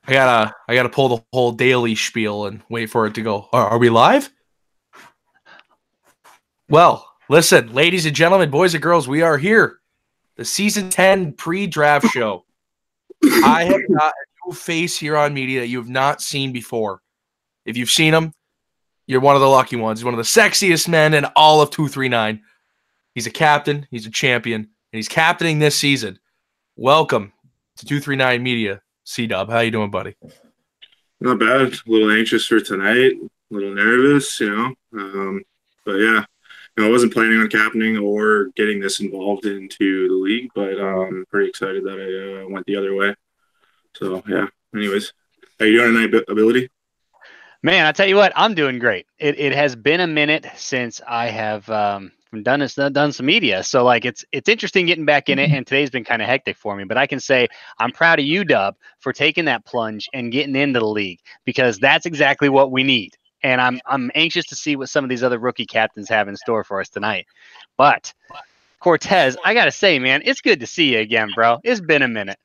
I gotta pull the whole daily spiel and wait for it to go. Are we live? Well, listen, ladies and gentlemen, boys and girls, we are here. The season 10 pre-draft show. I have got a new face here on media that you have not seen before. If you've seen him, you're one of the lucky ones. He's one of the sexiest men in all of 239. He's a captain, he's a champion, and he's captaining this season. Welcome to 239 Media. C-Dub, how you doing, buddy? Not bad. A little anxious for tonight. A little nervous, but yeah, I wasn't planning on captaining or getting this involved into the league, but I'm pretty excited that I went the other way. So yeah. Anyways, how you doing tonight, Ability? Man, I tell you what, I'm doing great. It has been a minute since I have done some media, so like it's interesting getting back in it. And today's been kind of hectic for me, but I can say I'm proud of you, Dub, for taking that plunge and getting into the league, because that's exactly what we need. And I'm anxious to see what some of these other rookie captains have in store for us tonight. But Cortez, I gotta say, man, it's good to see you again, bro. It's been a minute.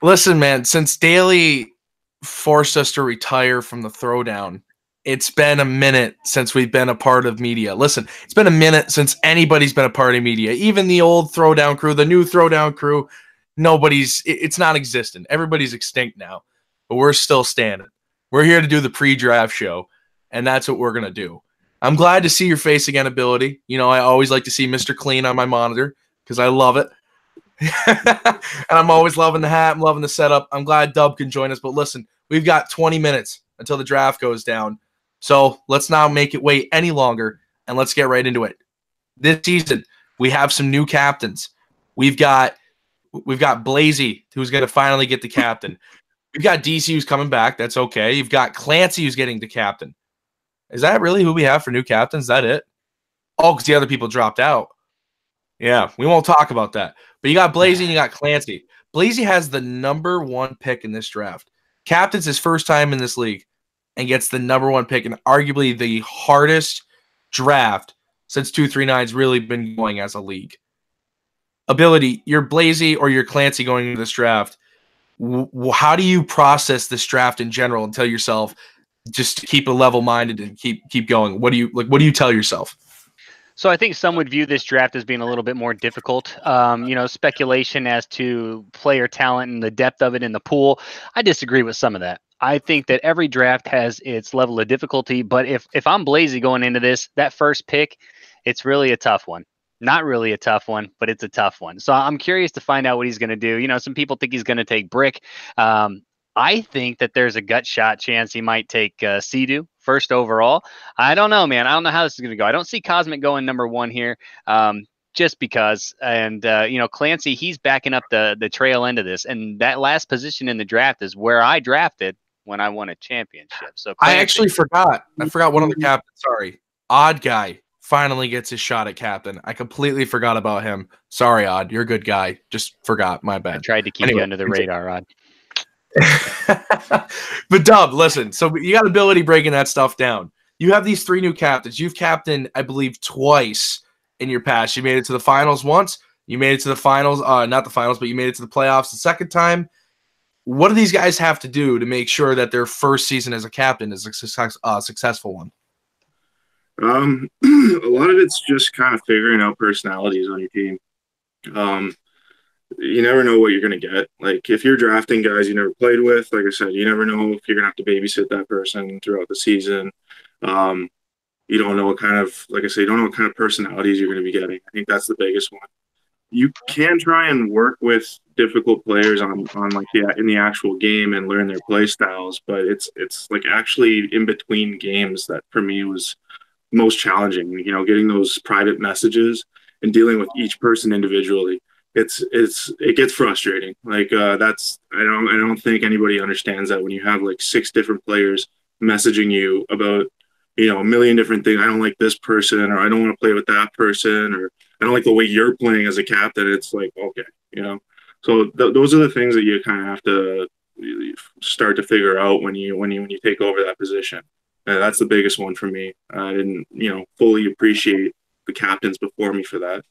Listen, man, since Daly forced us to retire from the throwdown, it's been a minute since we've been a part of media. Listen, it's been a minute since anybody's been a part of media. Even the old throwdown crew, the new throwdown crew, it's not existent. Everybody's extinct now, but we're still standing. We're here to do the pre-draft show, and that's what we're going to do. I'm glad to see your face again, Ability. You know, I always like to see Mr. Clean on my monitor because I love it. And I'm always loving the hat. I'm loving the setup. I'm glad Dub can join us. But listen, we've got 20 minutes until the draft goes down. So let's not make it wait any longer, and let's get right into it. This season, we have some new captains. We've got Blazy, who's going to finally get the captain. We've got DC, who's coming back. That's okay. You've got Clancy, who's getting the captain. Is that really who we have for new captains? Is that it? Oh, because the other people dropped out. Yeah, we won't talk about that. But you got Blazy and you got Clancy. Blazy has the number 1 pick in this draft. Captain's his first time in this league and gets the number 1 pick, and arguably the hardest draft since 239's really been going as a league. Ability, you're Blazy or you're Clancy going into this draft. How do you process this draft in general and tell yourself just to keep a level-minded and keep going? What do you tell yourself? So I think some would view this draft as being a little bit more difficult. Speculation as to player talent and the depth of it in the pool. I disagree with some of that. I think that every draft has its level of difficulty, but if I'm Blazy going into this, that first pick, it's really a tough one. Not really a tough one, but it's a tough one. So I'm curious to find out what he's going to do. You know, some people think he's going to take Brick. I think that there's a gut shot chance he might take Sea-Doo first overall. I don't know, man. I don't know how this is going to go. I don't see Cosmic going number 1 here, just because. And, Clancy, he's backing up the trail end of this. And that last position in the draft is where I drafted when I won a championship. So Clancy, I actually forgot. I forgot one other captain. Sorry. Odd Guy finally gets his shot at captain. I completely forgot about him. Sorry, Odd. You're a good guy. Just forgot. My bad. I tried to keep you under the radar, Odd. But Dub, listen, so you got Ability breaking that stuff down. You have these 3 new captains. You've captained, I believe, twice in your past. You made it to the finals once. You made it to the finals, not the finals, but you made it to the playoffs the second time. What do these guys have to do to make sure that their first season as a captain is a successful one? A lot of it's just kind of figuring out personalities on your team. You never know what you're going to get. Like, if you're drafting guys you never played with, like I said, you never know if you're going to have to babysit that person throughout the season. You don't know what kind of, like I said, you don't know what kind of personalities you're going to be getting. I think that's the biggest one. You can try and work with difficult players on like in the actual game and learn their play styles, but it's like actually in between games that for me was most challenging. You know, getting those private messages and dealing with each person individually. It gets frustrating. Like I don't think anybody understands that when you have like 6 different players messaging you about, a million different things. I don't like this person, or I don't want to play with that person, or I don't like the way you're playing as a captain. It's like, okay, So those are the things that you kind of have to start to figure out when you take over that position. That's the biggest one for me. I didn't, fully appreciate the captains before me for that.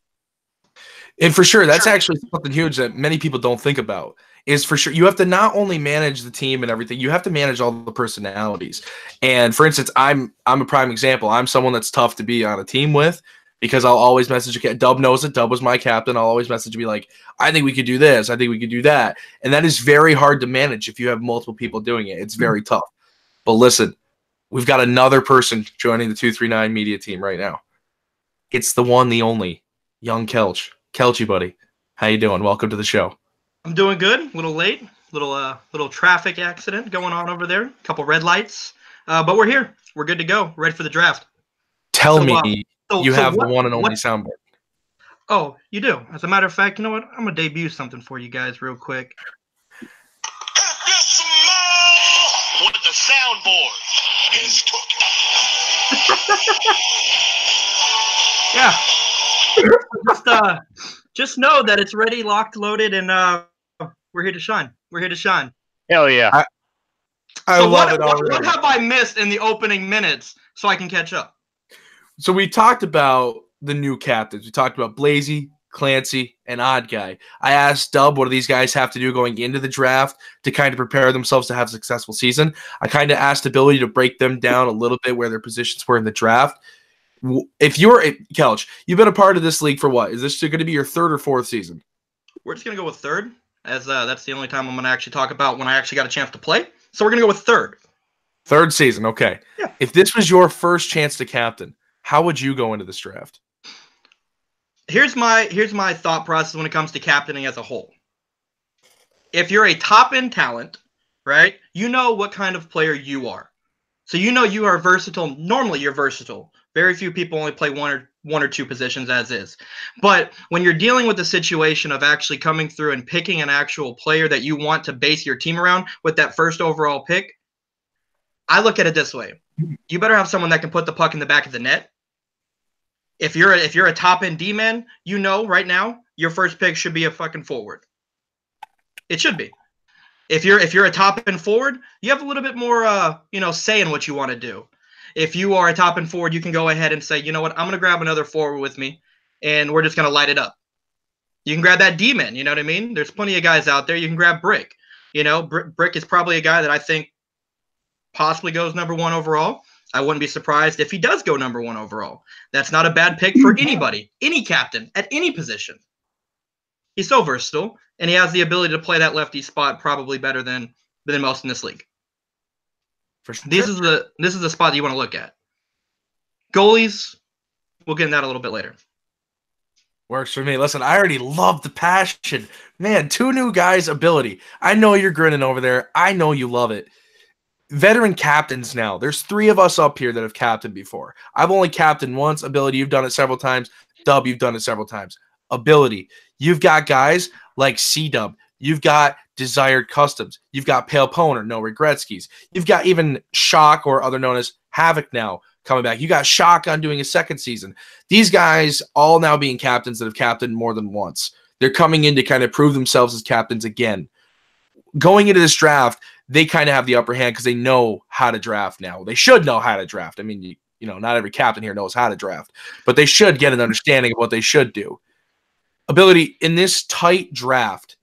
And for sure, that's actually something huge that many people don't think about. Is for sure you have to not only manage the team and everything, you have to manage all the personalities. And for instance, I'm a prime example. I'm someone that's tough to be on a team with because I'll always message a Dub knows it. Dub was my captain. I'll always message me like, I think we could do this. I think we could do that. And that is very hard to manage if you have multiple people doing it. It's very tough. But listen, we've got another person joining the 239 media team right now. It's the one, the only, young Kelch. Kelchy, buddy. How you doing? Welcome to the show. I'm doing good. A little late. Little traffic accident going on over there. A couple red lights. But we're here. We're good to go. Ready for the draft. Tell me you have the one and only soundboard. Oh, you do? As a matter of fact, you know what? I'm going to debut something for you guys real quick. With the soundboard is Yeah. Just know that it's ready, locked, loaded, and we're here to shine. We're here to shine. Hell yeah. I love it already. What have I missed in the opening minutes so I can catch up? So we talked about the new captains. We talked about Blazy, Clancy, and Odd Guy. I asked Dub, what do these guys have to do going into the draft to kind of prepare themselves to have a successful season? I kind of asked Ability to break them down a little bit where their positions were in the draft. If you're Kelch, you've been a part of this league for what? Is this going to be your third or fourth season? We're just going to go with third, as that's the only time I'm going to actually talk about when I actually got a chance to play. So we're going to go with third. Third season, okay. Yeah. If this was your first chance to captain, how would you go into this draft? Here's my thought process when it comes to captaining as a whole. If you're a top-end talent, right, you know what kind of player you are. So you know you are versatile. Normally you're versatile. Very few people only play one or two positions as is. But when you're dealing with the situation of actually coming through and picking an actual player that you want to base your team around with that first overall pick, I look at it this way. You better have someone that can put the puck in the back of the net. If you're a top-end D-man, you know right now your first pick should be a fucking forward. It should be. If you're a top-end forward, you have a little bit more say in what you want to do. If you are a top-end forward, you can go ahead and say, you know what, I'm going to grab another forward with me, and we're just going to light it up. You can grab that D-man, you know what I mean? There's plenty of guys out there. You can grab Brick. You know, Brick is probably a guy that I think possibly goes number 1 overall. I wouldn't be surprised if he does go number 1 overall. That's not a bad pick for anybody, any captain, at any position. He's so versatile, and he has the ability to play that lefty spot probably better than most in this league. For sure. This is the spot that you want to look at. Goalies, we'll get in that a little bit later. Works for me. Listen, I already love the passion. Man, 2 new guys' ability. I know you're grinning over there. I know you love it. Veteran captains now. There's 3 of us up here that have captained before. I've only captained once. Ability, you've done it several times. Dub, you've done it several times. Ability, you've got guys like C-Dub. You've got Desired Customs. You've got Pale Poner, No Regretskis. You've got even Shock, or other known as Havoc, now coming back. You got Shotgun doing a second season. These guys all now being captains that have captained more than once. They're coming in to kind of prove themselves as captains again. Going into this draft, they kind of have the upper hand because they know how to draft now. They should know how to draft. I mean, you know, not every captain here knows how to draft, but they should get an understanding of what they should do. Ability, in this tight draft,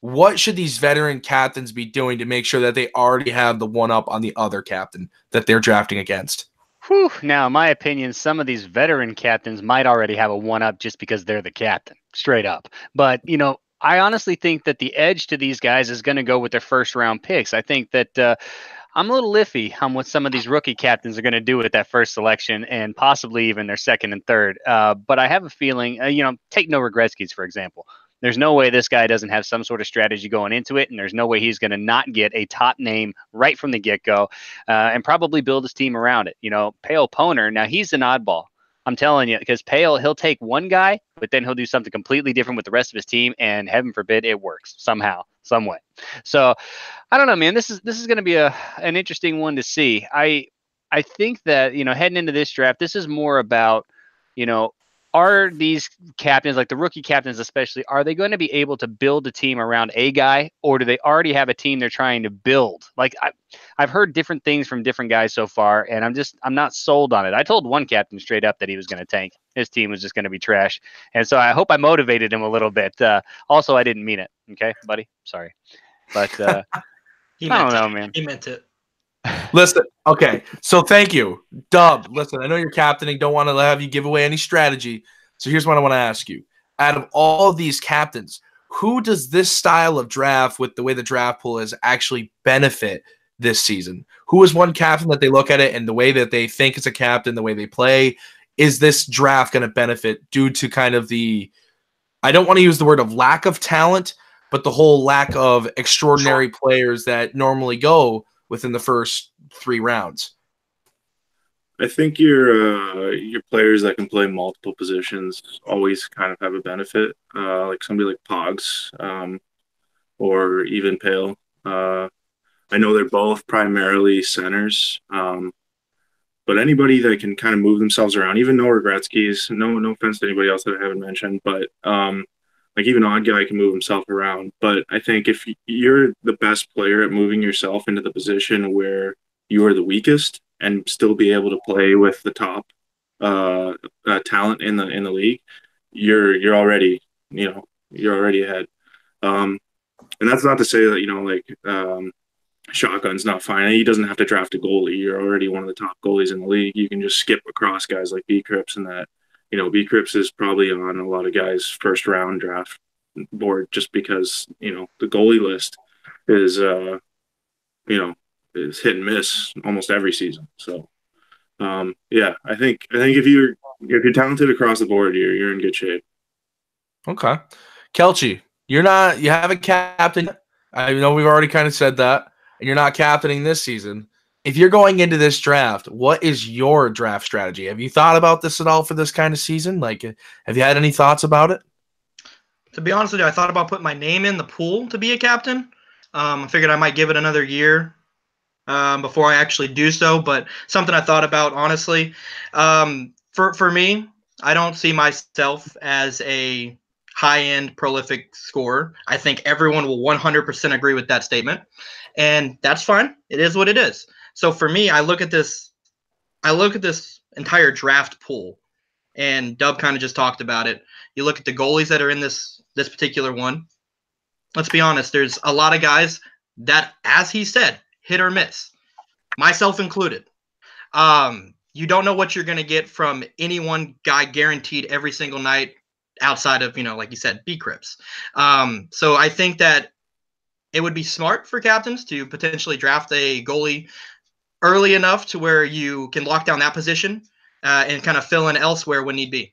what should these veteran captains be doing to make sure that they already have the one-up on the other captain that they're drafting against? Whew. Now, in my opinion, some of these veteran captains might already have a one-up just because they're the captain, straight up. But, you know, I honestly think that the edge to these guys is going to go with their first-round picks. I think that I'm a little iffy on what some of these rookie captains are going to do with that first selection and possibly even their second and third. But I have a feeling, take No Regretskis, for example. There's no way this guy doesn't have some sort of strategy going into it, and there's no way he's going to not get a top name right from the get-go and probably build his team around it. You know, Pale Poner, now he's an oddball. I'm telling you, because Pale, he'll take one guy, but then he'll do something completely different with the rest of his team, and heaven forbid it works somehow, some way. So I don't know, man. This is going to be an interesting one to see. I think that, heading into this draft, this is more about, are these captains, like the rookie captains especially, are they going to be able to build a team around a guy, or do they already have a team they're trying to build? Like I've heard different things from different guys so far, and I'm not sold on it. I told one captain straight up that he was going to tank. His team was just going to be trash, and so I hope I motivated him a little bit. Also, I didn't mean it. Okay, buddy, sorry, but I don't know, man. He meant it. Listen, okay, so thank you. Dub, listen, I know you're captaining, don't want to have you give away any strategy. So here's what I want to ask you. Out of all of these captains, who does this style of draft with the way the draft pool is actually benefit this season? Who is one captain that they look at it and the way that they think as a captain, the way they play, is this draft going to benefit due to kind of the, I don't want to use the word of lack of talent, but the whole lack of extraordinary players that normally go within the first 3 rounds? I think your players that can play multiple positions always kind of have a benefit. Like somebody like Pogs, or even Pale. I know they're both primarily centers, but anybody that can kind of move themselves around, even Noah Gretzky's, no offense to anybody else that I haven't mentioned, but like even Odd Guy can move himself around. But I think if you're the best player at moving yourself into the position where you are the weakest and still be able to play with the top talent in the league, you're already ahead. And that's not to say that Shotgun's not fine. He doesn't have to draft a goalie. You're already one of the top goalies in the league. You can just skip across guys like B Cripps and that. B Cripps is probably on a lot of guys' first round draft board just because the goalie list is is hit and miss almost every season. So I think if you're talented across the board, you're in good shape. Okay. Kelchi, you have a captain. I know we've already kind of said that, and you're not captaining this season. If you're going into this draft, what is your draft strategy? Have you thought about this at all for this kind of season? Like, have you had any thoughts about it? To be honest with you, I thought about putting my name in the pool to be a captain. I figured I might give it another year before I actually do so, but something I thought about, honestly. For me, I don't see myself as a high-end prolific scorer. I think everyone will 100% agree with that statement, and that's fine. It is what it is. So for me, I look at this entire draft pool, and Dub kind of just talked about it. You look at the goalies that are in this particular one. Let's be honest, there's a lot of guys that, as he said, hit or miss, myself included. You don't know what you're going to get from any one guy guaranteed every single night outside of, like you said, B Cripps. So I think that it would be smart for captains to potentially draft a goalie early enough to where you can lock down that position and kind of fill in elsewhere when need be.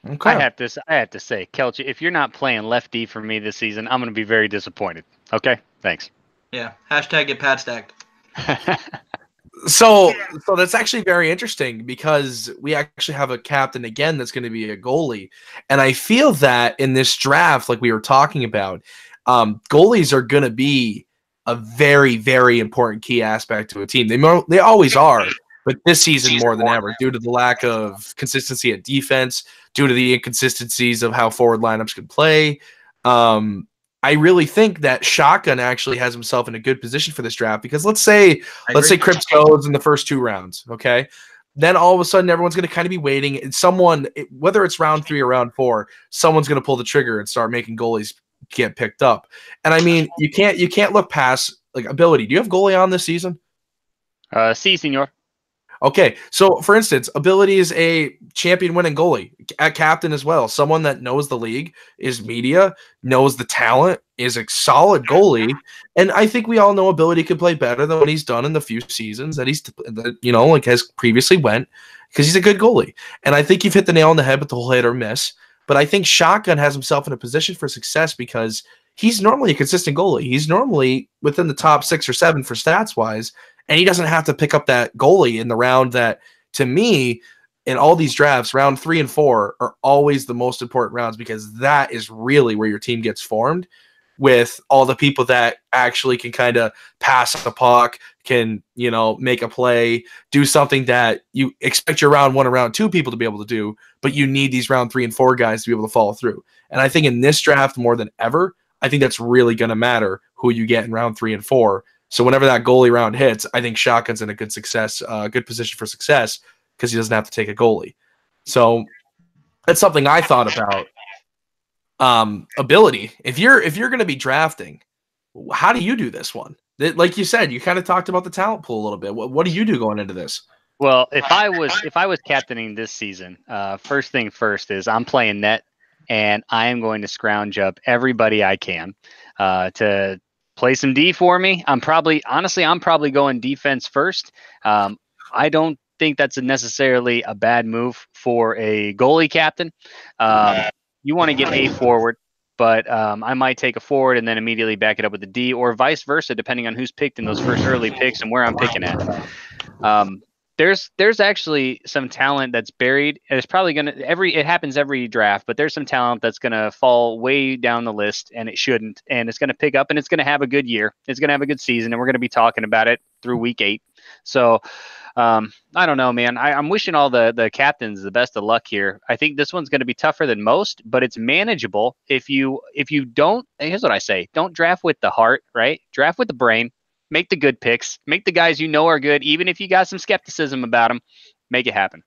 Okay. I have to say, Kelchi, if you're not playing lefty for me this season, I'm going to be very disappointed. Okay, thanks. Yeah. Hashtag get pad stacked. So that's actually very interesting because we actually have a captain again that's going to be a goalie, and I feel that in this draft, like we were talking about, goalies are going to be a very, very important key aspect to a team. They always are, but this season more than ever, due to the lack of consistency at defense, due to the inconsistencies of how forward lineups can play. I really think that Shotgun actually has himself in a good position for this draft because let's say Cripps goes in the first 2 rounds, okay? Then all of a sudden everyone's going to kind of be waiting, and whether it's round 3 or round 4, someone's going to pull the trigger and start making goalies get picked up. And I mean, you can't look past like ability. Do you have goalie on this season? Si, senor. Okay, so for instance, ability is a champion-winning goalie, a captain as well. Someone that knows the league, is media, knows the talent, is a solid goalie, and I think we all know ability could play better than what he's done in the few seasons that has previously went because he's a good goalie. And I think you've hit the nail on the head with the whole hit or miss. But I think Shotgun has himself in a position for success because he's normally a consistent goalie. He's normally within the top 6 or 7 for stats-wise, and he doesn't have to pick up that goalie in the round that, to me, in all these drafts, round 3 and 4 are always the most important rounds because that is really where your team gets formed. with all the people that actually can kind of pass a puck, can, you know, make a play, do something that you expect your round 1 and round 2 people to be able to do, but you need these round 3 and 4 guys to be able to follow through. And I think in this draft more than ever, I think that's really going to matter who you get in round 3 and 4. So whenever that goalie round hits, I think Shotgun's in a good position for success because he doesn't have to take a goalie. So that's something I thought about. Ability. If you're going to be drafting, how do you do this one? Like you said, you kind of talked about the talent pool a little bit. What do you do going into this? Well, if I was captaining this season, first thing first is I'm playing net, and I am going to scrounge up everybody I can to play some D for me. I'm probably going defense first. I don't think that's necessarily a bad move for a goalie captain. You want to get a forward, but I might take a forward and then immediately back it up with a D, or vice versa, depending on who's picked in those first early picks and where I'm picking at. There's actually some talent that's buried. It's probably it happens every draft, but there's some talent that's gonna fall way down the list, and it shouldn't, and it's gonna pick up, and it's gonna have a good year. It's gonna have a good season, and we're gonna be talking about it through week 8. So I don't know, man. I'm wishing all the captains the best of luck here. I think this one's going to be tougher than most, but it's manageable. If you don't, here's what I say: don't draft with the heart, right? Draft with the brain. Make the good picks. Make the guys you know are good, even if you got some skepticism about them. Make it happen.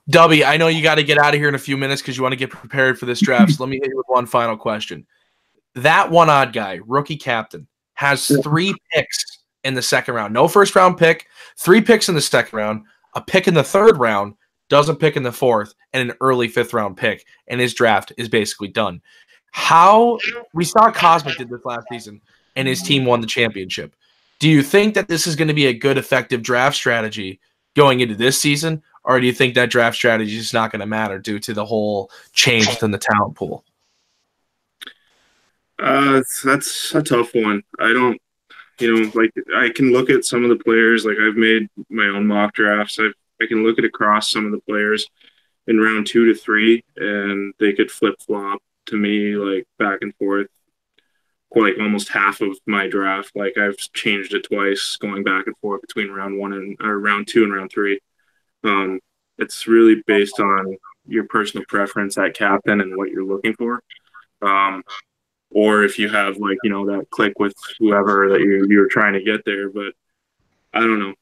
Dubby, I know you got to get out of here in a few minutes because you want to get prepared for this draft. So let me hit you with one final question. That one odd guy, rookie captain, has 3 picks in the second round. No first round pick, 3 picks in the second round, a pick in the third round, doesn't pick in the fourth, and an early 5th round pick. And his draft is basically done. How we saw Cosmic did this last season, and his team won the championship. Do you think that this is going to be a good, effective draft strategy going into this season, or do you think that draft strategy is not going to matter due to the whole change within the talent pool? That's a tough one. I don't. Like I can look at some of the players, like I've made my own mock drafts. I can look at across some of the players in round 2 to 3, and they could flip flop to me like back and forth, like almost half of my draft. Like I've changed it twice, going back and forth between round 2 and round 3. It's really based on your personal preference at captain and what you're looking for. Or if you have that click with whoever that you're trying to get there. But I don't know.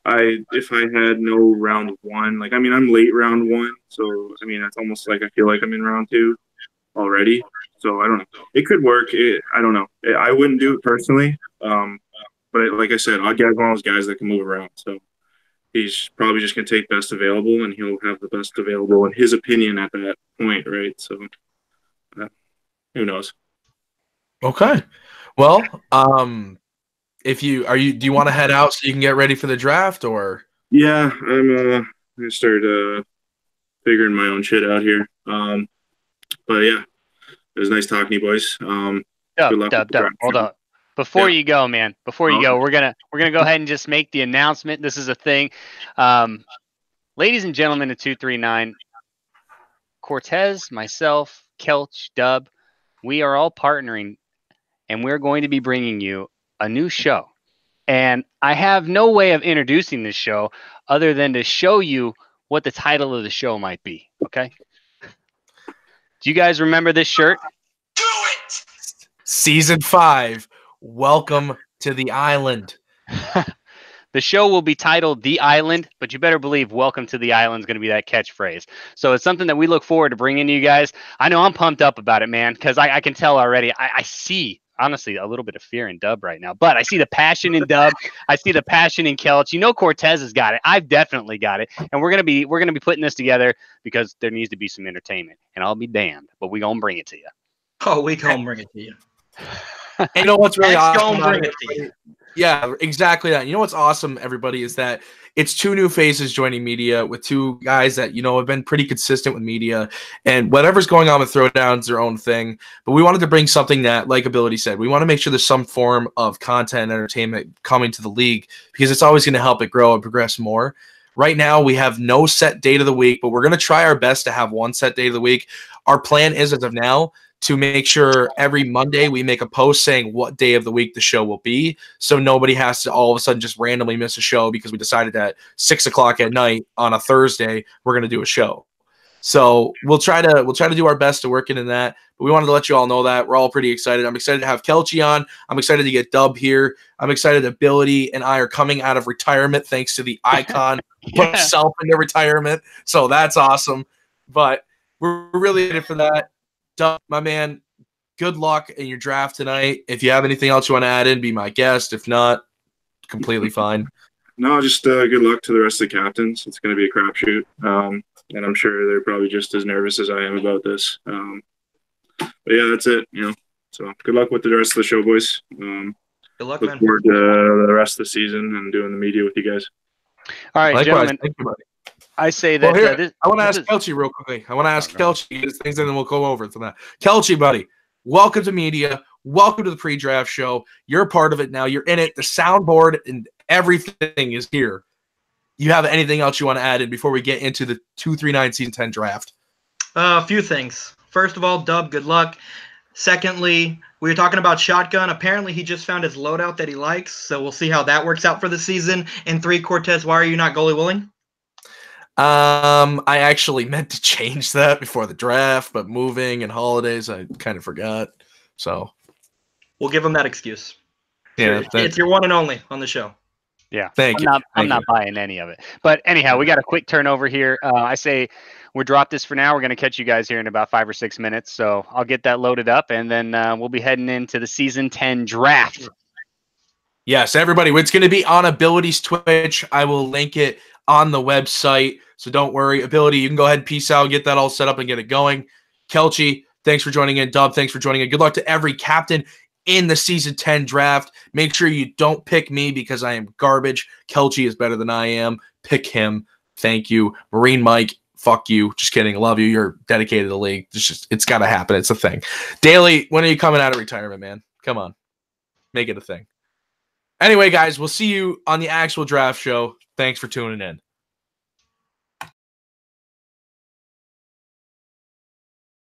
If I had no round 1, I'm late round 1, so it's almost like I feel like I'm in round 2 already. So I don't know. It could work. I don't know. I wouldn't do it personally. But like I said, Odd Guy's one of those guys that can move around. So he's probably just gonna take best available, and he'll have the best available in his opinion at that point, right? So who knows? Okay. Well, do you want to head out so you can get ready for the draft, or? Yeah, I'm gonna start figuring my own shit out here. But yeah, it was nice talking to you boys. Dub. Hold on. Before you go, man. Before you go, we're gonna go ahead and just make the announcement. This is a thing, ladies and gentlemen of 239. Cortez, myself, Kelch, Dub, we are all partnering, and we're going to be bringing you a new show. And I have no way of introducing this show other than to show you what the title of the show might be. Okay. Do you guys remember this shirt? Do it! Season 5. Welcome to the island. The show will be titled The Island, but you better believe Welcome to the Island is going to be that catchphrase. So it's something that we look forward to bringing to you guys. I know I'm pumped up about it, man, because I can tell already. I see, honestly, a little bit of fear in Dub right now, but I see the passion in Dub. I see the passion in Kelch. You know, Cortez has got it. I've definitely got it, and we're gonna be putting this together because there needs to be some entertainment. And I'll be damned, but we gonna bring it to you. Oh, we gonna bring it to you. And you know what's really awesome? Bring it to you. Yeah, exactly that. You know what's awesome, everybody, is that it's 2 new faces joining media with 2 guys that, have been pretty consistent with media, and whatever's going on with Throwdown's their own thing. But we wanted to bring something that, like Ability said, we want to make sure there's some form of content and entertainment coming to the league because it's always going to help it grow and progress more. Right now, we have no set date of the week, but we're going to try our best to have one set day of the week. Our plan is, as of now, to make sure every Monday we make a post saying what day of the week the show will be, so nobody has to all of a sudden just randomly miss a show because we decided that 6 o'clock at night on a Thursday we're going to do a show. So we'll try to do our best to work in that. But we wanted to let you all know that we're all pretty excited. I'm excited to have Kelchi on. I'm excited to get Dub here. I'm excited that Billy and I are coming out of retirement thanks to the icon put himself into retirement. So that's awesome. But we're really excited for that. Dub, my man, good luck in your draft tonight. If you have anything else you want to add in, be my guest. If not, completely fine. No, just good luck to the rest of the captains. It's going to be a crapshoot. And I'm sure they're probably just as nervous as I am about this. But yeah, that's it. So good luck with the rest of the show, boys. Good luck, look man. forward to the rest of the season and doing the media with you guys. All right, Likewise, gentlemen. thank you, buddy. I say that I want to ask Kelchi real quickly. I want to ask Kelchi his things, and then we'll go over to that. Kelchi, buddy, welcome to media. Welcome to the pre-draft show. You're a part of it now. You're in it. The soundboard and everything is here. You have anything else you want to add in before we get into the 239 season 10 draft? A few things. First of all, Dub, good luck. Secondly, we were talking about shotgun. Apparently, he just found his loadout that he likes, so we'll see how that works out for the season. And 3, Cortez, why are you not goalie willing? I actually meant to change that before the draft, but moving and holidays, I kind of forgot. So we'll give him that excuse. Yeah, it's your one and only on the show. Yeah, Thank you. I'm not buying any of it. But anyhow, we got a quick turnover here. I say we'll drop this for now. We're going to catch you guys here in about 5 or 6 minutes. So I'll get that loaded up, and then we'll be heading into the season 10 draft. Yes, everybody, it's going to be on Ability's Twitch. I will link it on the website. So don't worry. Ability, you can go ahead and peace out, get that all set up and get it going. Kelchi, thanks for joining in. Dub, thanks for joining in. Good luck to every captain in the season 10 draft. Make sure you don't pick me because I am garbage. Kelchi is better than I am. Pick him. Thank you. Marine Mike, fuck you. Just kidding. I love you. You're dedicated to the league. It's got to happen. It's a thing. Daily, when are you coming out of retirement, man? Come on. Make it a thing. Anyway, guys, we'll see you on the actual draft show. Thanks for tuning in.